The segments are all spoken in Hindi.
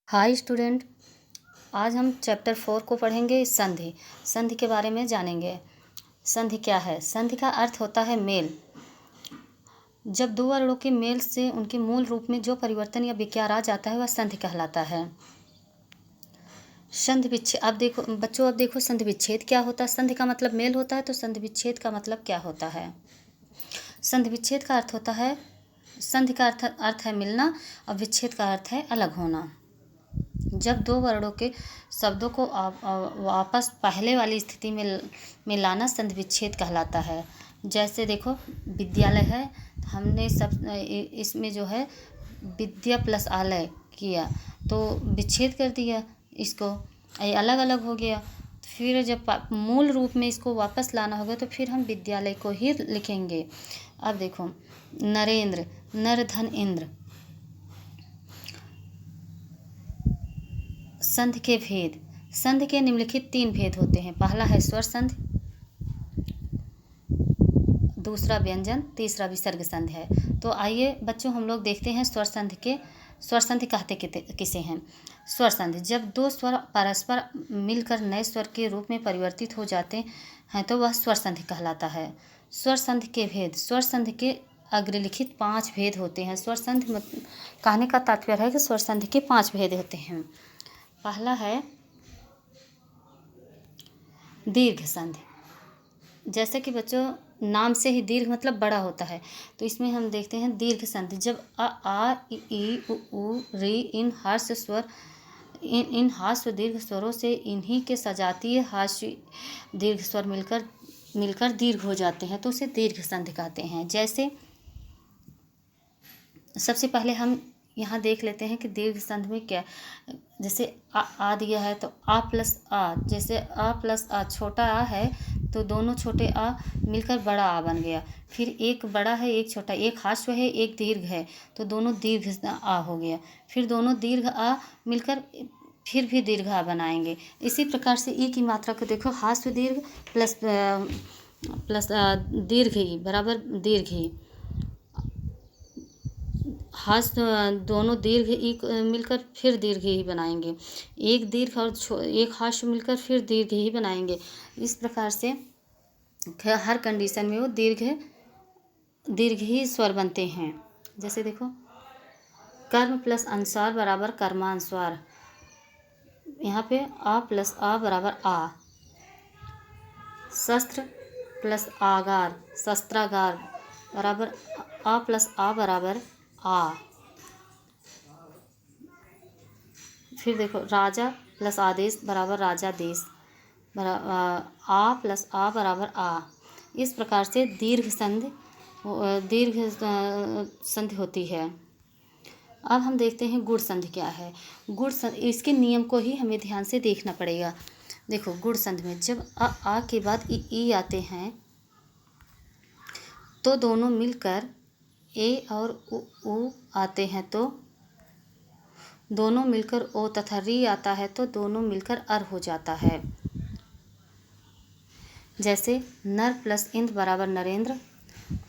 Hi student. आज हम चैप्टर 4 को पढ़ेंगे। संधि। संधि के बारे में जानेंगे। संधि क्या है? संधि का अर्थ होता है मेल। जब दो वर्णों के मेल से उनके मूल रूप में जो परिवर्तन या विकार आ जाता है वह संधि कहलाता है। संधि विच्छेद। अब देखो संधि विच्छेद क्या होता है। संधि का मतलब मेल होता है, तो संधि विच्छेद का मतलब क्या होता है? संधि विच्छेद का अर्थ होता है, संधि का अर्थ है मिलना और विच्छेद का अर्थ है अलग होना। जब दो वर्णों के शब्दों को वापस पहले वाली स्थिति में लाना संधि विच्छेद कहलाता है। जैसे देखो विद्यालय है, हमने सब इसमें जो है विद्या प्लस आलय किया तो विच्छेद कर दिया, इसको ये अलग अलग हो गया। फिर जब मूल रूप में इसको वापस लाना होगा तो फिर हम विद्यालय को ही लिखेंगे। अब देखो नरेंद्र, नर धन इंद्र। संधि के भेद। संधि के निम्नलिखित 3 भेद होते हैं। पहला है स्वर संधि, दूसरा व्यंजन, तीसरा विसर्ग संधि है। तो आइए बच्चों हम लोग देखते हैं स्वर संधि कहते किसे हैं। स्वर संधि, जब दो स्वर परस्पर मिलकर नए स्वर के रूप में परिवर्तित हो जाते हैं तो वह स्वर संधि कहलाता है। स्वर संधि के भेद। स्वर संधि के अग्रलिखित 5 भेद होते हैं। स्वर संधि कहने का तात्पर्य है कि स्वर संधि के 5 भेद होते हैं। पहला है दीर्घ संधि। जैसे कि बच्चों नाम से ही दीर्घ मतलब बड़ा होता है, तो इसमें हम देखते हैं दीर्घ संधि। जब आ ई उ री इन हास्य दीर्घ स्वरों से इन्हीं के सजातीय हास्य दीर्घ स्वर मिलकर दीर्घ हो जाते हैं तो उसे दीर्घ संधि कहते हैं। जैसे सबसे पहले हम यहाँ देख लेते हैं कि दीर्घ संधि में क्या। जैसे आ दिया है तो आ प्लस आ, जैसे आ प्लस आ, छोटा आ है तो दोनों छोटे आ मिलकर बड़ा आ बन गया। फिर एक बड़ा है एक छोटा, एक हाश्व है एक दीर्घ है तो दोनों दीर्घ आ हो गया। फिर दोनों दीर्घ आ मिलकर फिर भी दीर्घ आ बनाएंगे। इसी प्रकार से ई की मात्रा को देखो, हाश्व दीर्घ प्लस दीर्घ ई बराबर दीर्घ ई। दोनों दीर्घ ई मिलकर फिर दीर्घ ही बनाएंगे। एक दीर्घ और एक हाश्व मिलकर फिर दीर्घ ही बनाएंगे। इस प्रकार से हर कंडीशन में वो दीर्घ ही स्वर बनते हैं। जैसे देखो कर्म प्लस अनुस्वार बराबर कर्मानुस्वार। यहाँ पे आ प्लस आ बराबर आ। शस्त्र प्लस आगार शस्त्रागार बराबर आ प्लस आ बराबर आ। फिर देखो राजा प्लस आदेश बराबर राजा देश आ प्लस आ बराबर आ। इस प्रकार से दीर्घ संधि होती है। अब हम देखते हैं गुण संधि क्या है। गुण संधि, इसके नियम को ही हमें ध्यान से देखना पड़ेगा। देखो गुण संधि में जब आ के बाद ई आते हैं तो दोनों मिलकर ए और उ आते हैं तो दोनों मिलकर ओ तथा री आता है तो दोनों मिलकर अर हो जाता है। जैसे नर प्लस इंद्र बराबर नरेंद्र,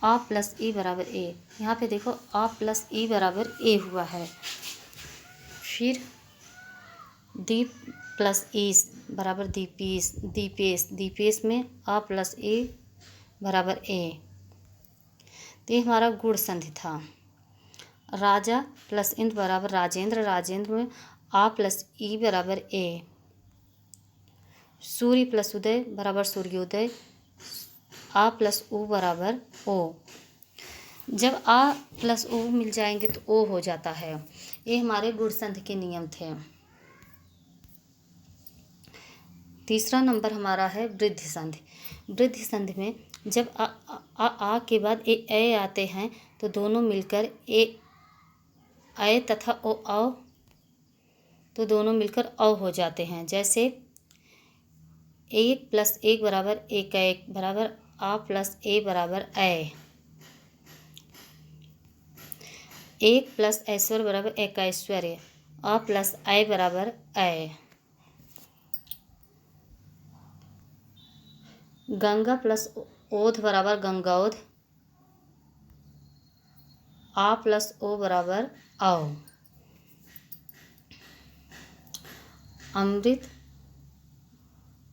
आ प्लस ई बराबर ए। यहाँ पे देखो आ प्लस ई बराबर ए हुआ है। फिर दीप प्लस ईस बराबर दीपेश में आ प्लस ए बराबर ए। तो ये हमारा गुण संधि था। राजा प्लस इंद्र बराबर राजेंद्र में आ प्लस ई बराबर ए। सूर्य प्लस उदय बराबर सूर्योदय, आ प्लस उ बराबर ओ। जब आ प्लस उ मिल जाएंगे तो ओ हो जाता है। ये हमारे गुण संधि के नियम थे। तीसरा नंबर हमारा है वृद्धि संधि। वृद्धि संधि में जब आ के बाद ए आते हैं तो दोनों मिलकर ए तथा ओ औ तो दोनों मिलकर औ हो जाते हैं। जैसे 1 प्लस 1 बराबर 1 बराबर आ प्लस ए बराबर ए। 1 प्लस ऐश्वर्य बराबर ऐश्वर्य, आ प्लस ऐ बराबर ऐ। गंगा प्लस ओध बराबर गंगौध, आ प्लस ओ बराबर औ। अमृत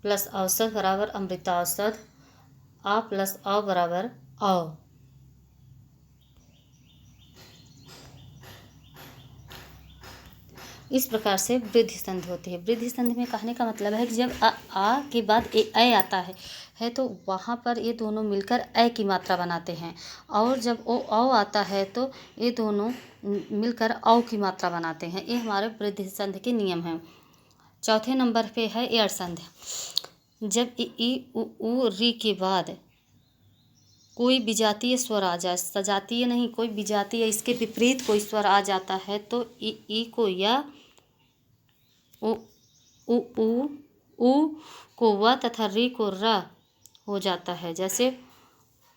प्लस औसत बराबर अमृताौसत, आ प्लस औ बराबर औ। इस प्रकार से वृद्धि संधि होती है। वृद्धि संधि में कहने का मतलब है कि जब आ के बाद ए आता है तो वहाँ पर ये दोनों मिलकर ए की मात्रा बनाते हैं, और जब ओ आता है तो ये दोनों मिलकर औ की मात्रा बनाते हैं। ये हमारे वृद्धि संधि के नियम हैं। चौथे नंबर पे है एड़ संधि। जब ई उ री के बाद कोई विजातीय स्वर आ जाए, सजातीय नहीं, कोई विजातीय इसके विपरीत कोई स्वर आ जाता है तो ई को या उ को व तथा री को र हो जाता है। जैसे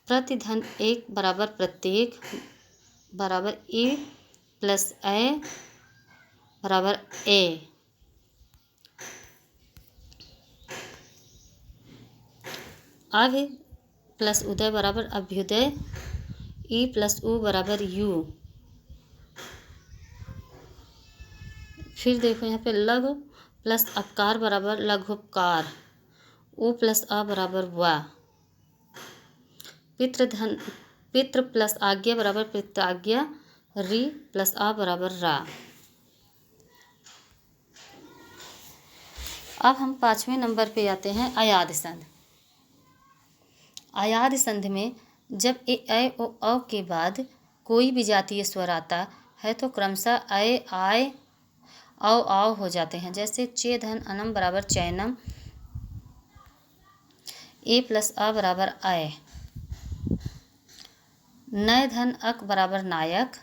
प्रतिधन एक बराबर प्रत्येक बराबर ए प्लस ए बराबर ए। अभि प्लस उदय बराबर अभ्युदय, ई प्लस उ बराबर यू। फिर देखो यहाँ पे लघु प्लस अपकार बराबर लघुपकार, उ प्लस अ बराबर वा। पितृ प्लस आज्ञा बराबर पित्राज्ञा, री प्लस आ बराबर रा। अब हम 5वें नंबर पे आते हैं अयाद संधि। अयाद संधि में जब ए ओ औ के बाद कोई विजातीय स्वर आता है तो क्रमशः अय आय औ आव हो जाते हैं। जैसे चे धन अनम बराबर चैनम, ए प्लस अ बराबर अय। नय धन अक बराबर नायक,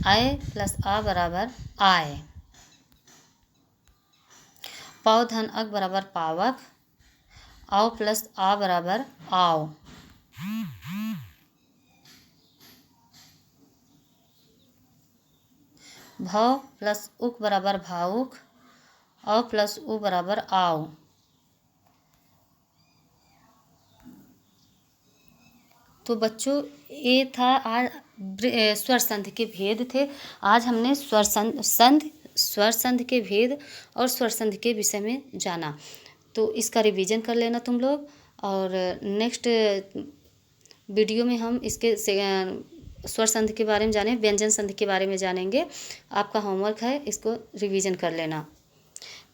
अय प्लस आ बराबर आय। पौ धन अक बराबर पावक, औ प्लस आ बराबर आव। भौ प्लस उक बराबर भावुक, औ प्लस उ बराबर आव। तो बच्चों ये था आज स्वर संधि के भेद थे। आज हमने स्वर संधि के भेद और स्वर संधि के विषय में जाना। तो इसका रिवीजन कर लेना तुम लोग, और नेक्स्ट वीडियो में हम इसके स्वर संधि के बारे में जाने, व्यंजन संधि के बारे में जानेंगे। आपका होमवर्क है, इसको रिवीजन कर लेना।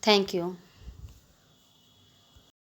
Thank you.